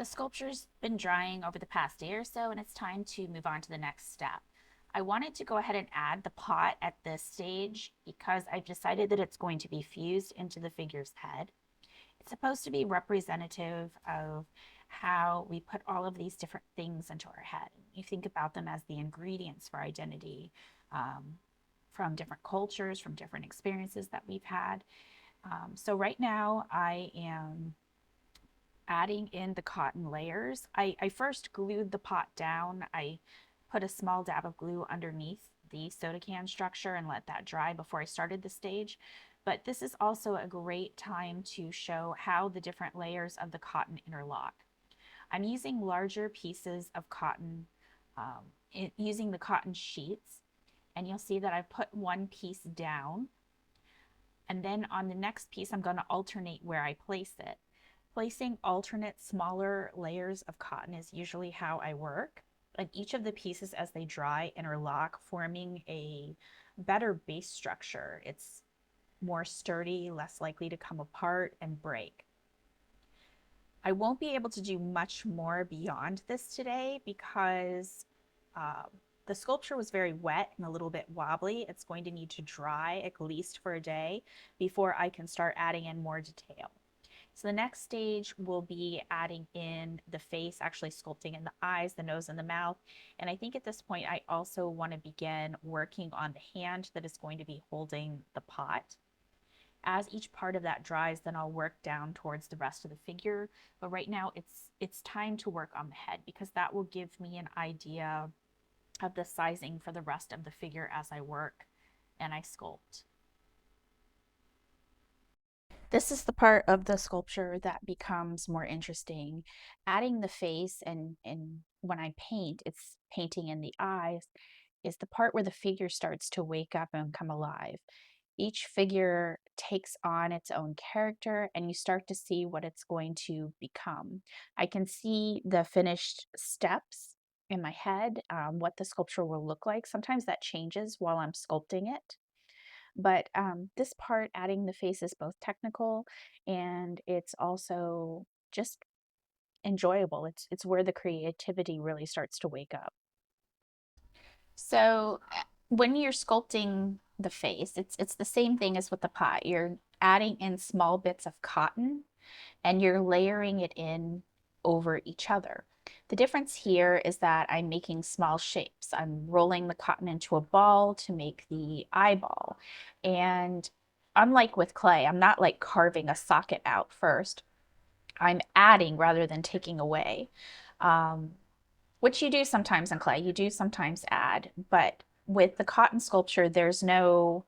The sculpture's been drying over the past day or so, and it's time to move on to the next step. I wanted to go ahead and add the pot at this stage because I've decided that it's going to be fused into the figure's head. It's supposed to be representative of how we put all of these different things into our head. You think about them as the ingredients for identity, um, from different cultures, from different experiences that we've had. So right now I am adding in the cotton layers. I first glued the pot down. I put a small dab of glue underneath the soda can structure and let that dry before I started the stage. But this is also a great time to show how the different layers of the cotton interlock. I'm using larger pieces of cotton, using the cotton sheets, and you'll see that I've put one piece down. And then on the next piece, I'm going to alternate where I place it. Placing alternate smaller layers of cotton is usually how I work. And each of the pieces as they dry interlock, forming a better base structure. It's more sturdy, less likely to come apart and break. I won't be able to do much more beyond this today because uh, the sculpture was very wet and a little bit wobbly. It's going to need to dry at least for a day before I can start adding in more detail. So the next stage will be adding in the face, actually sculpting in the eyes, the nose, and the mouth. And I think at this point, I also want to begin working on the hand that is going to be holding the pot. As each part of that dries, then I'll work down towards the rest of the figure. But right now it's time to work on the head because that will give me an idea of the sizing for the rest of the figure as I work and I sculpt. This is the part of the sculpture that becomes more interesting. Adding the face and when I paint, it's painting in the eyes, is the part where the figure starts to wake up and come alive. Each figure takes on its own character and you start to see what it's going to become. I can see the finished steps in my head, what the sculpture will look like. Sometimes that changes while I'm sculpting it. But this part, adding the face, is both technical and it's also just enjoyable. It's where the creativity really starts to wake up. So when you're sculpting the face, it's the same thing as with the pot. You're adding in small bits of cotton and you're layering it in over each other. The difference here is that I'm making small shapes. I'm rolling the cotton into a ball to make the eyeball. And unlike with clay, I'm not like carving a socket out first. I'm adding rather than taking away, um, which you do sometimes in clay. You do sometimes add, but with the cotton sculpture, there's no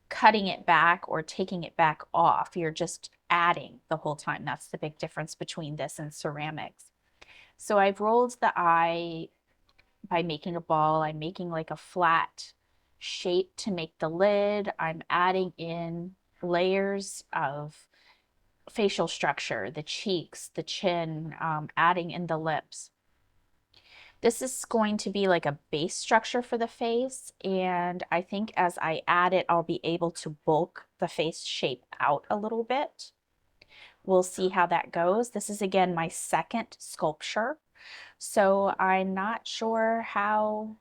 cutting it back or taking it back off. You're just adding the whole time. That's the big difference between this and ceramics. So I've rolled the eye by making a ball. I'm making like a flat shape to make the lid. I'm adding in layers of facial structure, the cheeks, the chin, adding in the lips. This is going to be like a base structure for the face, and I think as I add it, I'll be able to bulk the face shape out a little bit. We'll see how that goes. This is again my second sculpture, so I'm not sure how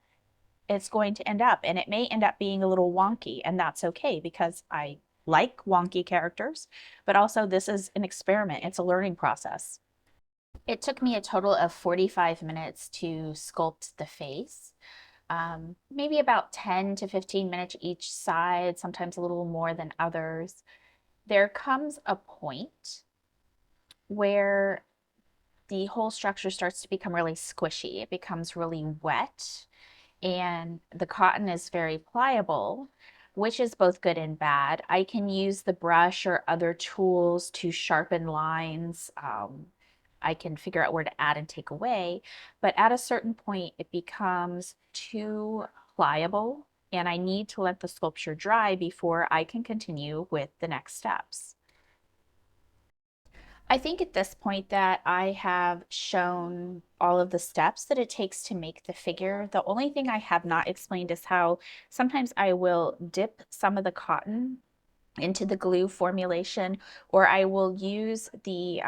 it's going to end up, and it may end up being a little wonky, and that's okay because I like wonky characters, but also this is an experiment. It's a learning process. It took me a total of 45 minutes to sculpt the face. Maybe about 10 to 15 minutes each side, sometimes a little more than others. There comes a point where the whole structure starts to become really squishy. It becomes really wet, and the cotton is very pliable, which is both good and bad. I can use the brush or other tools to sharpen lines. I can figure out where to add and take away, but at a certain point, it becomes too pliable, and I need to let the sculpture dry before I can continue with the next steps. I think at this point that I have shown all of the steps that it takes to make the figure. The only thing I have not explained is how sometimes I will dip some of the cotton into the glue formulation, or I will use the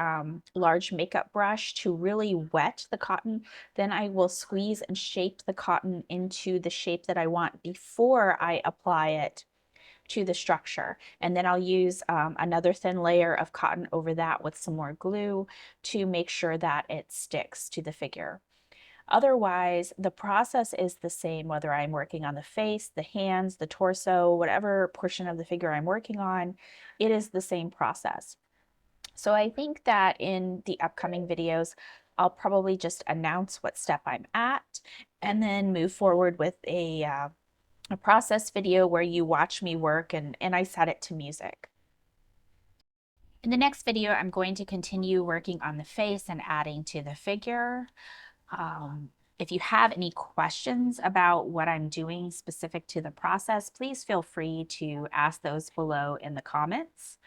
large makeup brush to really wet the cotton. Then I will squeeze and shape the cotton into the shape that I want before I apply it to the structure. And then I'll use another thin layer of cotton over that with some more glue to make sure that it sticks to the figure. Otherwise, the process is the same whether I'm working on the face, the hands, the torso, whatever portion of the figure I'm working on, it is the same process. So I think that in the upcoming videos, I'll probably just announce what step I'm at and then move forward with a process video where you watch me work and I set it to music. In the next video, I'm going to continue working on the face and adding to the figure. If you have any questions about what I'm doing specific to the process, please feel free to ask those below in the comments.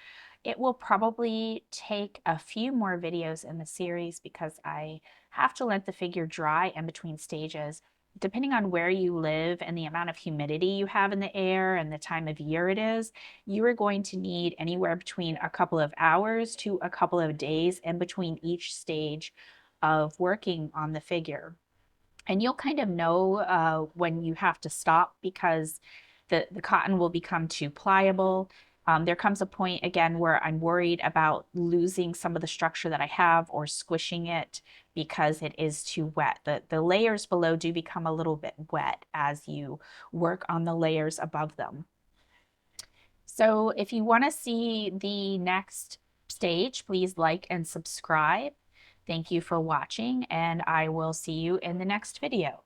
It will probably take a few more videos in the series because I have to let the figure dry in between stages. Depending on where you live and the amount of humidity you have in the air and the time of year it is, you are going to need anywhere between a couple of hours to a couple of days in between each stage of working on the figure. And you'll kind of know when you have to stop because the cotton will become too pliable. There comes a point again where I'm worried about losing some of the structure that I have or squishing it because it is too wet. The layers below do become a little bit wet as you work on the layers above them. So if you want to see the next stage, please like and subscribe. Thank you for watching, and I will see you in the next video.